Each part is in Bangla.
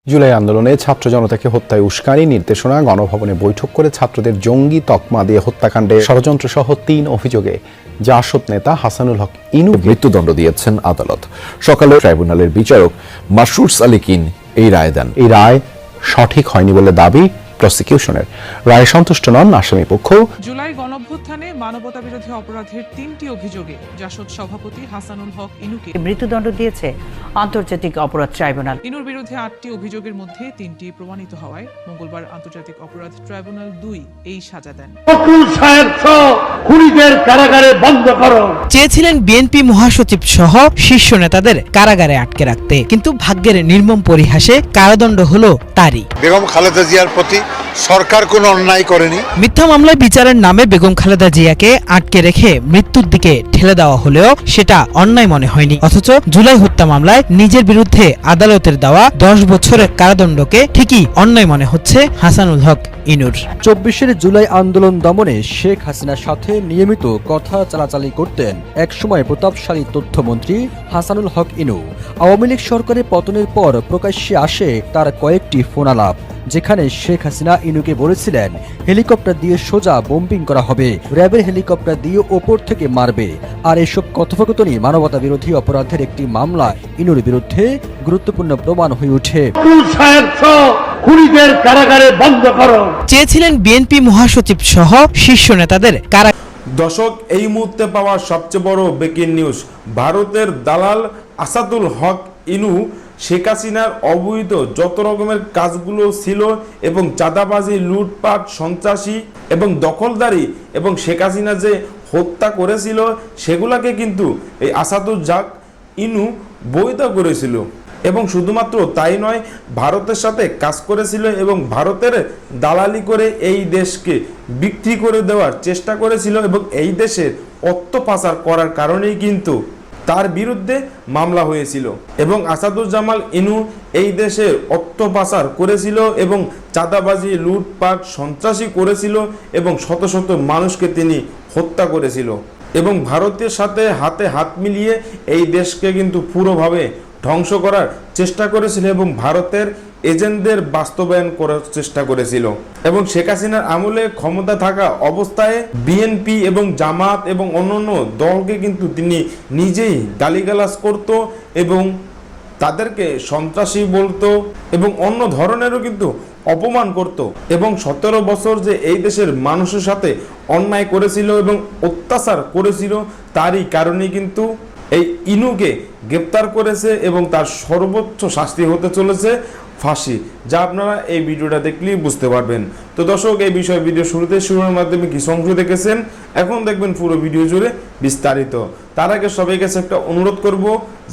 জুলাই আন্দোলনে ছাত্র জনতাকে হত্যায় উস্কানি নির্দেশনা, গণভবনে বৈঠক করে ছাত্রদের জঙ্গি তকমা দিয়ে হত্যাকাণ্ডে ষড়যন্ত্র সহ ৩ অভিযোগে জাসদ নেতা হাসানুল হক ইনু মৃত্যুদণ্ড দিয়েছেন আদালত। সকালে ট্রাইব্যুনালের বিচারক মাসরুর সালিকিন এই রায় দেন। এই রায় সঠিক হয়নি বলে দাবি প্রসিকিউশনের। রায়ে সন্তুষ্ট নন আসামি পক্ষ। জুলাই গণঅভ্যুত্থানে মানবতা বিরোধী অপরাধের ৩টি অভিযোগে জাসদ সভাপতি হাসানুল হক ইনুকে মৃত্যুদণ্ড দিয়েছে আন্তর্জাতিক অপরাধ ট্রাইব্যুনাল। ইনুর বিরুদ্ধে ৮টি অভিযোগের মধ্যে ৩টি প্রমাণিত হওয়ায় মঙ্গলবার আন্তর্জাতিক অপরাধ ট্রাইব্যুনাল ২ এই সাজা দেন। চেয়েছিলেন বিএনপি মহাসচিব সহ শীর্ষ নেতাদের কারাগারে আটকে রাখতে, কিন্তু ভাগ্যের নির্মম পরিহাসে কারাদণ্ড হলো তারই। বেগম খালেদা জিয়ার প্রতি সরকার কোনো অন্যায় করেনি। মিথ্যা মামলায় বিচারের নামে বেগম খালেদা জিয়াকে আটকে রেখে মৃত্যুর দিকে ঠেলে দেওয়া হলেও সেটা অন্যায় মনে হয়নি। অথচ জুলাই হত্যা মামলায় নিজের বিরুদ্ধে আদালতের দেওয়া ১০ বছরের কারাদণ্ডকে ঠিকই অন্যায় মনে হচ্ছে হাসানুল হক ইনুর। ২৪ জুলাই আন্দোলন দমনে শেখ হাসিনার সাথে নিয়মিত কথা চালাচালি করতেন একসময় প্রতাপশালী তথ্যমন্ত্রী হাসানুল হক ইনু। আওয়ামী লীগ সরকারের পতনের পর প্রকাশ্যে আসে তার কয়েকটি ফোনালাপ, যেখানে শেখ হাসিনা ইনুকে বলেছিলেন হেলিকপ্টার দিয়ে সোজা বোম্বিং করা হবে, র্যাবের হেলিকপ্টার দিয়ে ওপর থেকে মারবে। আর এসব কথোপকথনই মানবতা বিরোধী অপরাধের একটি মামলা ইনুর বিরুদ্ধে গুরুত্বপূর্ণ প্রমাণ হয়ে ওঠে। চেয়েছিলেন বিএনপি মহাসচিব সহ শীর্ষ নেতাদের কারাগারে। দর্শক, এই মুহূর্তে পাওয়া সবচেয়ে বড় ব্রেকিং নিউজ, ভারতের দালাল আসাদুল হক ইনু শেখ হাসিনার অবৈধ যত রকমের কাজগুলো ছিল এবং চাঁদাবাজি, লুটপাট, সন্ত্রাসী এবং দখলদারি এবং শেখ হাসিনা যে হত্যা করেছিল সেগুলাকে কিন্তু এই আসাদুল হক ইনু বৈধ করেছিল। এবং শুধুমাত্র তাই নয়, ভারতের সাথে কাজ করেছিল এবং ভারতের দালালি করে এই দেশকে বিক্রি করে দেওয়ার চেষ্টা করেছিল এবং এই দেশের অর্থ পাচার করার কারণেই কিন্তু তার বিরুদ্ধে মামলা হয়েছিল। এবং আসাদুজ্জামান ইনু এই দেশের অর্থ পাচার করেছিল এবং চাঁদাবাজি, লুটপাট, সন্ত্রাসী করেছিল এবং শত শত মানুষকে তিনি হত্যা করেছিল এবং ভারতের সাথে হাতে হাত মিলিয়ে এই দেশকে কিন্তু পুরোভাবে ধ্বংস করার চেষ্টা করেছিল এবং ভারতের এজেন্টদের বাস্তবায়ন করার চেষ্টা করেছিল। এবং শেখ হাসিনার আমলে ক্ষমতা থাকা অবস্থায় বিএনপি এবং জামাত এবং অন্যান্য দলকে কিন্তু তিনি নিজেই গালিগালাজ করত এবং তাদেরকে সন্ত্রাসী বলতো এবং অন্য ধরনেরও কিন্তু অপমান করত। এবং ১৭ বছর যে এই দেশের মানুষের সাথে অন্যায় করেছিল এবং অত্যাচার করেছিল, তারই কারণে কিন্তু এই ইনুকে গ্রেপ্তার করেছে এবং তার সর্বোচ্চ শাস্তি হতে চলেছে ফাঁসি, যা আপনারা এই ভিডিওটা দেখলেই বুঝতে পারবেন। তো দর্শক, এই বিষয়ে ভিডিও শুরুতে শুরুর মাধ্যমে কিছু অংশ দেখেছেন, এখন দেখবেন পুরো ভিডিও জুড়ে বিস্তারিত। তার আগে সবাই কাছে একটা অনুরোধ করব,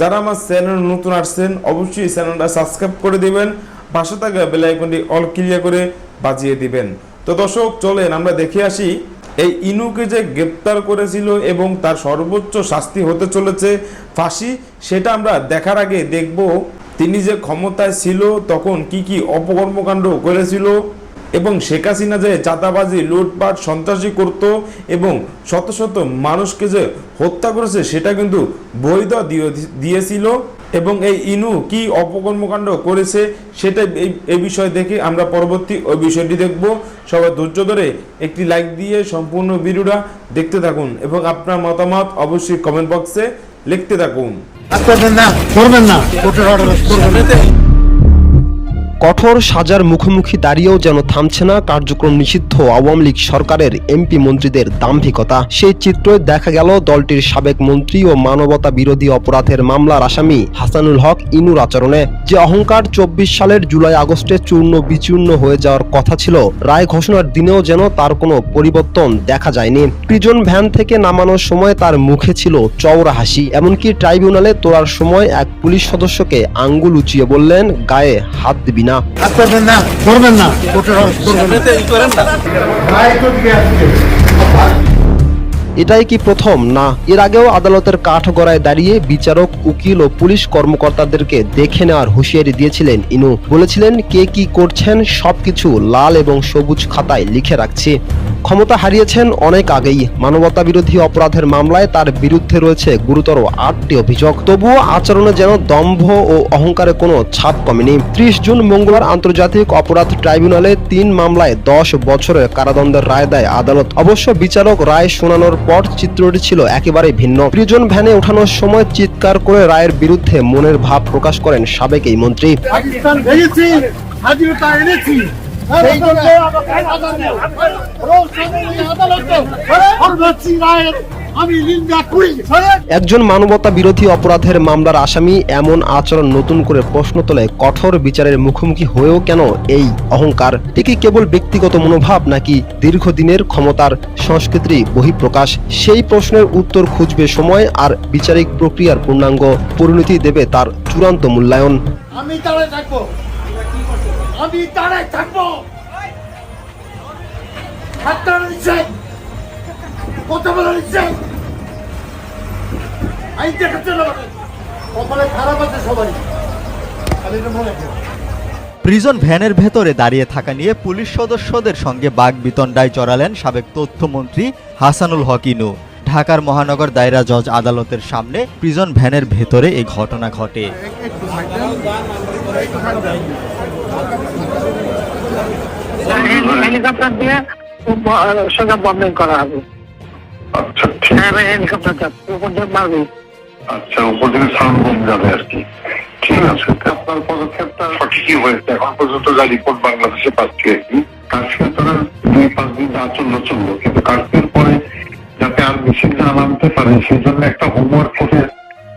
যারা আমার চ্যানেল নতুন আসছেন অবশ্যই চ্যানেলটা সাবস্ক্রাইব করে দিবেন, পাশে থাকা বেল আইকনটি অল ক্লিয়ার করে বাজিয়ে দিবেন। তো দর্শক, চলেন আমরা দেখে আসি এই ইনুকে যে গ্রেপ্তার করেছিল এবং তার সর্বোচ্চ শাস্তি হতে চলেছে ফাঁসি। সেটা আমরা দেখার আগে দেখব তিনি যে ক্ষমতায় ছিল তখন কি কি অপকর্মকাণ্ড করেছিল এবং শেখ হাসিনা যে চাঁদাবাজি, লুটপাট, সন্ত্রাসী করত এবং শত শত মানুষকে যে হত্যা করেছে সেটা কিন্তু বৈধ দিয়েছিল। এবং এই ইনু কি অপকর্মকাণ্ড করেছে সেটা এই বিষয় দেখে আমরা পরবর্তী ওই বিষয়টি দেখব। সবাই ধৈর্য ধরে একটি লাইক দিয়ে সম্পূর্ণ ভিডিওটা দেখতে থাকুন এবং আপনার মতামত অবশ্যই কমেন্ট বক্সে লিখতে থাকুন। কঠোর সাজার মুখোমুখি দাঁড়িয়েও যেন থামছে না কার্যক্রম নিষিদ্ধ আওয়ামী লীগ সরকারের এমপি মন্ত্রীদের দাম্ভিকতা। সেই চিত্রই দেখা গেল দলটির সাবেক মন্ত্রী ও মানবতা বিরোধী অপরাধের মামলার আসামি হাসানুল হক ইনুর আচরণে। যে অহংকার ২৪ সালের জুলাই আগস্টে চূর্ণ বিচূর্ণ হয়ে যাওয়ার কথা ছিল, রায় ঘোষণার দিনেও যেন তার কোনো পরিবর্তন দেখা যায়নি। প্রিজন ভ্যান থেকে নামানোর সময় তার মুখে ছিল চওড়া হাসি, এমনকি ট্রাইব্যুনালে তোলার সময় এক পুলিশ সদস্যকে আঙ্গুল উঁচিয়ে বললেন, গায়ে হাত দিবি না। এটাই কি প্রথম? না, এর আগেও আদালতের কাঠগড়ায় দাঁড়িয়ে বিচারক, উকিল ও পুলিশ কর্মকর্তাদেরকে দেখে নেওয়ার হুঁশিয়ারি দিয়েছিলেন ইনু। বলেছিলেন, কে কি করছেন সবকিছু লাল এবং সবুজ খাতায় লিখে রাখছি। ক্ষমতা হারিয়েছেন অনেক আগেই। মানবতা বিরোধী অপরাধের মামলায় তার বিরুদ্ধে রয়েছে গুরুতর 8টি অভিযোগ। তবুও আচরণে যেন দম্ভ ও অহংকারে কোনো ছাপ কমেনি। 30 জুন মঙ্গলবার আন্তর্জাতিক অপরাধ ট্রাইব্যুনালে 3 মামলায় 10 বছরের কারাদণ্ডের রায় দেয় আদালত। অবশ্য বিচারক রায় শোনানোর পর চিত্রটি ছিল একেবারেই ভিন্ন। প্রিজন ভ্যানে ওঠানোর সময় চিৎকার করে রায়ের বিরুদ্ধে মনের ভাব প্রকাশ করেন সাবেক এই মন্ত্রী। একজন মানবতা বিরোধী অপরাধের মামলার আসামি এমন আচরণ নতুন করে প্রশ্ন তোলে, কঠোর বিচারের মুখোমুখি হয়েও কেন এই অহংকার? এটি কেবল ব্যক্তিগত মনোভাব নাকি দীর্ঘদিনের ক্ষমতার সংস্কৃতির বহিঃপ্রকাশ? সেই প্রশ্নের উত্তর খুঁজবে সময়, আর বিচারিক প্রক্রিয়ার পূর্ণাঙ্গ পরিণতি দেবে তার চূড়ান্ত মূল্যায়ন। আমি দাঁড়ায় থাকবো, আমি দাঁড়ায় থাকবো। কথা বলা নিশ্চয় আইন দেখাচ্ছে না, কপালে খারাপ আছে সবাই। প্রিজন ভ্যানের ভেতরে দাঁড়িয়ে থাকা নিয়ে পুলিশ সদস্যদের সঙ্গে বাগবিতণ্ডায় জড়ালেন সাবেক তথ্যমন্ত্রী হাসানুল হক ইনু। ঢাকার মহানগর দায়রা জজ আদালতের সামনে প্রিজন ভ্যানের ভেতরে এই ঘটনা ঘটে। হেলিকপ্টার দিয়ে সোজা বন্ধ করা হবে। আচ্ছা, হেলিকপ্টার মারবে। আচ্ছা, উপর থেকে সাউন্ড বম যাবে আর কি। ঠিক আছে, আপনার পদক্ষেপটা সঠিকই হয়েছে। এখন পর্যন্ত যা রিপোর্ট বাংলাদেশে পাচ্ছি আর কি, কাজকে তারা 2-5 দিন চললো, কিন্তু কাজের পরে যাতে আর বেশি না নামতে পারে সেই জন্য একটা হোমওয়ার্ক করে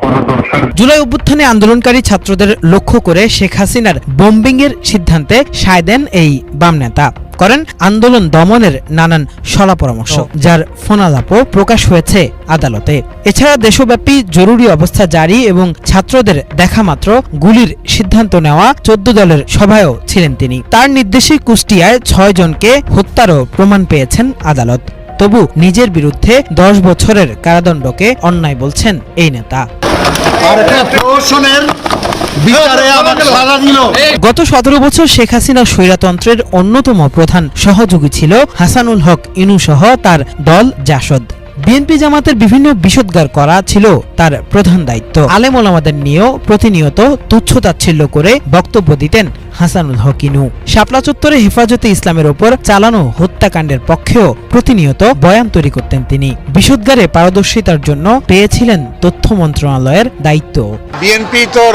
করা দরকার। জুলাই অভ্যুত্থানে আন্দোলনকারী ছাত্রদের লক্ষ্য করে শেখ হাসিনার বোম্বিং এর সিদ্ধান্তে সায় দেন এই বাম নেতা। করেন আন্দোলন দমনের নানান সলা পরামর্শ, যার ফোনালাপও প্রকাশ হয়েছে আদালতে। এছাড়া দেশব্যাপী জরুরি অবস্থা জারি এবং ছাত্রদের দেখামাত্র গুলির সিদ্ধান্ত নেওয়া 14 দলের সভায়ও ছিলেন তিনি। তার নির্দেশে কুষ্টিয়ায় 6 জনকে হত্যারও প্রমাণ পেয়েছেন আদালত। তবু নিজের বিরুদ্ধে 10 বছরের কারাদণ্ডকে অন্যায় বলছেন এই নেতা। গত 17 বছর শেখ হাসিনা স্বৈরতন্ত্রের অন্যতম প্রধান সহযোগী ছিল হাসানুল হক ইনু সহ তার দল জাসদ। বিএনপি জামাতের বিভিন্ন বিষোদ্গার করা ছিল তার প্রধান দায়িত্ব। আলেম ওলামাদের নিয়েও প্রতিনিয়ত তুচ্ছতাচ্ছিল্য করে বক্তব্য দিতেন হাসানুল হক ইনু। শাপলা চত্বরে হেফাজতে ইসলামের ওপর চালানো হত্যাকাণ্ডের পক্ষেও প্রতিনিয়ত বয়ান তৈরি করতেন তিনি। বিষোদ্গারে পারদর্শিতার জন্য পেয়েছিলেন তথ্য মন্ত্রণালয়ের দায়িত্ব। বিএনপি তোর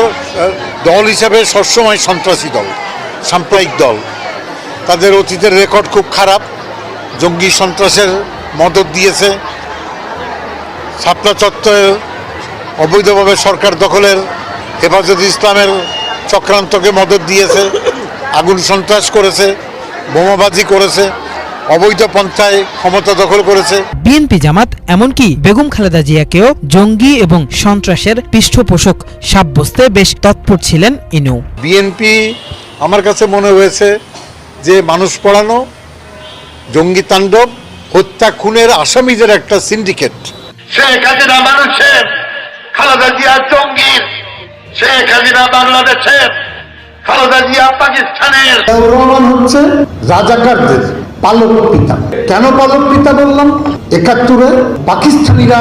দল হিসাবে সবসময় সন্ত্রাসী দল, সাম্প্রদায়িক দল। তাদের অতীতের রেকর্ড খুব খারাপ, জঙ্গি সন্ত্রাসের মদত দিয়েছে, শাপলা চত্বরে অবৈধভাবে সরকার দখলের, হেফাজতে ইসলামের চক্রান্তকে মদত দিয়েছে, আগুন সন্ত্রাস করেছে, বোমাবাজি করেছে, অবৈধ পন্থায় ক্ষমতা দখল করেছে। বিএনপি জামাত এমনকি বেগম খালেদা জিয়াকেও জঙ্গি এবং সন্ত্রাসের পৃষ্ঠপোষক সাব্যস্তে বেশ তৎপর ছিলেন ইনু। বিএনপি আমার কাছে মনে হয়েছে যে মানুষ পড়ানো, জঙ্গি তাণ্ডব, হত্যা খুনের আসামিদের একটা সিন্ডিকেট। শেখ হাসিনা মানুষের, খালেদা জিয়া জঙ্গির, শেখ হাসিনা বাংলাদেশের, খালেদা জিয়া পাকিস্তানের। রহমান হচ্ছে রাজাকারদের পালক পিতা। কেন পালক পিতা বললাম? 71-এ পাকিস্তানিরা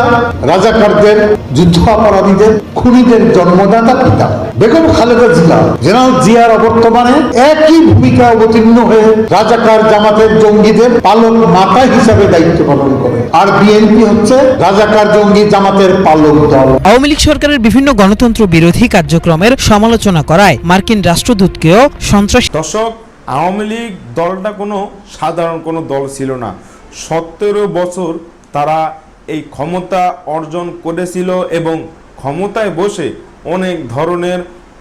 রাজাকারদের, যুদ্ধ অপরাধীদের, খুনিদের জন্মদাতা পিতা। বেগম খালেদা জিয়া, জেনারেল জিয়ার অবর্তমানে একই ভূমিকা অবতীর্ণ হয়ে রাজাকার জামাতের জঙ্গিদের পালক মাতা হিসাবে দায়িত্ব পালন করে। আর বিএনপি হচ্ছে রাজাকার জঙ্গি জামাতের পালক দল। আওয়ামী লীগ সরকারের বিভিন্ন গণতন্ত্র বিরোধী কার্যক্রমের সমালোচনা করায় মার্কিন রাষ্ট্রদূতকেও সন্ত্রাসী। দর্শক, আওয়ামী লীগ দলটা কোনো সাধারণ কোনো দল ছিল না। 17 বছর তারা এই ক্ষমতা অর্জন করেছিল এবং ক্ষমতায় বসে অনেক ধরনের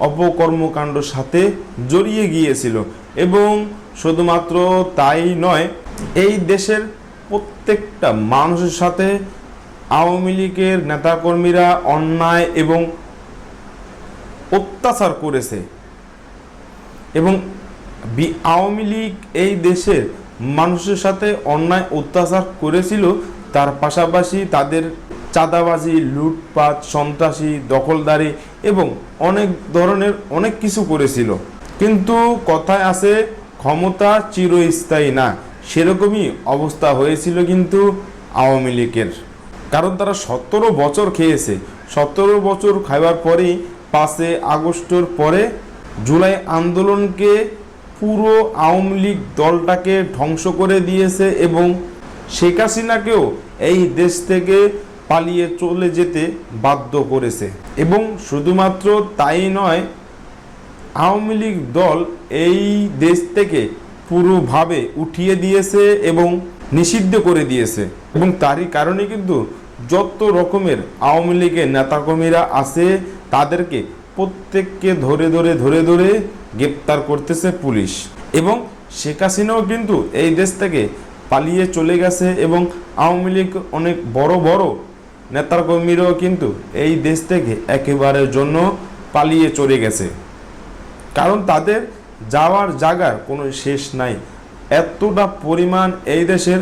অপকর্মকাণ্ড সাথে জড়িয়ে গিয়েছিল। এবং শুধুমাত্র তাই নয়, এই দেশের প্রত্যেকটা মানুষের সাথে আওয়ামী লীগের নেতাকর্মীরা অন্যায় এবং অত্যাচার করেছে। এবং আওয়ামী লীগ এই দেশের মানুষের সাথে অন্যায় অত্যাচার করেছিল, তার পাশাপাশি তাদের চাঁদাবাজি, লুটপাট, সন্ত্রাসী, দখলদারি এবং অনেক ধরনের অনেক কিছু করেছিল। কিন্তু কথায় আছে, ক্ষমতা চিরস্থায়ী না। সেরকমই অবস্থা হয়েছিল কিন্তু আওয়ামী লীগের, কারণ তারা 17 বছর খেয়েছে। 17 বছর খাওয়ার পরেই 5 আগস্টের পরে জুলাই আন্দোলনকে পুরো আওয়ামী লীগ দলটাকে ধ্বংস করে দিয়েছে এবং শেখ হাসিনাকেও এই দেশ থেকে পালিয়ে চলে যেতে বাধ্য করেছে। এবং শুধুমাত্র তাই নয়, আওয়ামী লীগ দল এই দেশ থেকে পুরোভাবে উঠিয়ে দিয়েছে এবং নিষিদ্ধ করে দিয়েছে। এবং তারই কারণে কিন্তু যত রকমের আওয়ামী লীগের নেতাকর্মীরা আছে তাদেরকে প্রত্যেককে ধরে ধরে গ্রেপ্তার করতেছে পুলিশ। এবং শেখ হাসিনাও কিন্তু এই দেশ থেকে পালিয়ে চলে গেছে এবং আওয়ামী লীগ অনেক বড় বড় নেতাকর্মীরাও কিন্তু এই দেশ থেকে একেবারের জন্য পালিয়ে চলে গেছে, কারণ তাদের যাওয়ার জায়গার কোনো শেষ নাই। এতটা পরিমাণ এই দেশের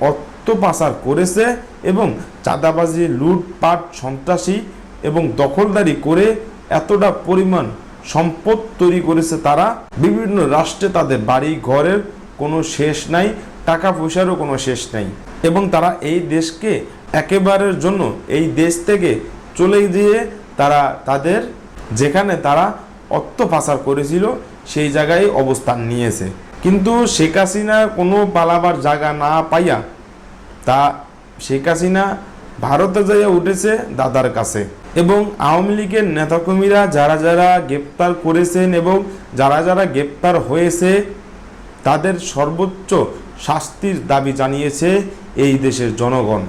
অর্থ পাচার করেছে এবং চাঁদাবাজি, লুটপাট, সন্ত্রাসী এবং দখলদারি করে এতটা পরিমাণ সম্পদ তৈরি করেছে তারা। বিভিন্ন রাষ্ট্রে তাদের বাড়ি ঘরের কোনো শেষ নাই, টাকা পয়সারও কোনো শেষ নাই। এবং তারা এই দেশকে একেবারের জন্য এই দেশ থেকে চলে গিয়ে তারা তাদের যেখানে তারা অর্থ পাচার করেছিল সেই জায়গায় অবস্থান নিয়েছে। কিন্তু শেখ হাসিনা কোনো পালাবার জায়গা না পাইয়া তা শেখ হাসিনা ভারতে যাইয়া উঠেছে দাদার কাছে। এবং আওয়ামী লীগের নেতাকর্মীরা যারা যারা গ্রেপ্তার করেছেন এবং যারা যারা গ্রেপ্তার হয়েছে তাদের সর্বোচ্চ শাস্তির দাবি জানিয়েছে এই দেশের জনগণ।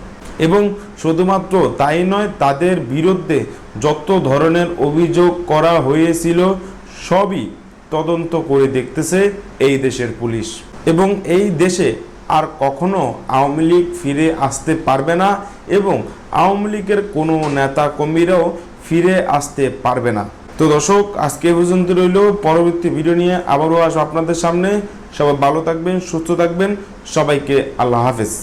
এবং শুধুমাত্র তাই নয়, তাদের বিরুদ্ধে যত ধরনের অভিযোগ করা হয়েছিল সবই তদন্ত করে দেখতেছে এই দেশের পুলিশ। এবং এই দেশে আর কখনো আওয়ামী লীগ ফিরে আসতে পারবে না এবং আওয়ামী লীগের কোনো নেতা কর্মীরাও ফিরে আসতে পারবে না। তো দর্শক, আজকে পর্যন্ত রইল। পরবর্তী ভিডিও নিয়ে আবারও আসবো আপনাদের সামনে। সবাই ভালো থাকবেন, সুস্থ থাকবেন। সবাইকে আল্লাহ হাফেজ।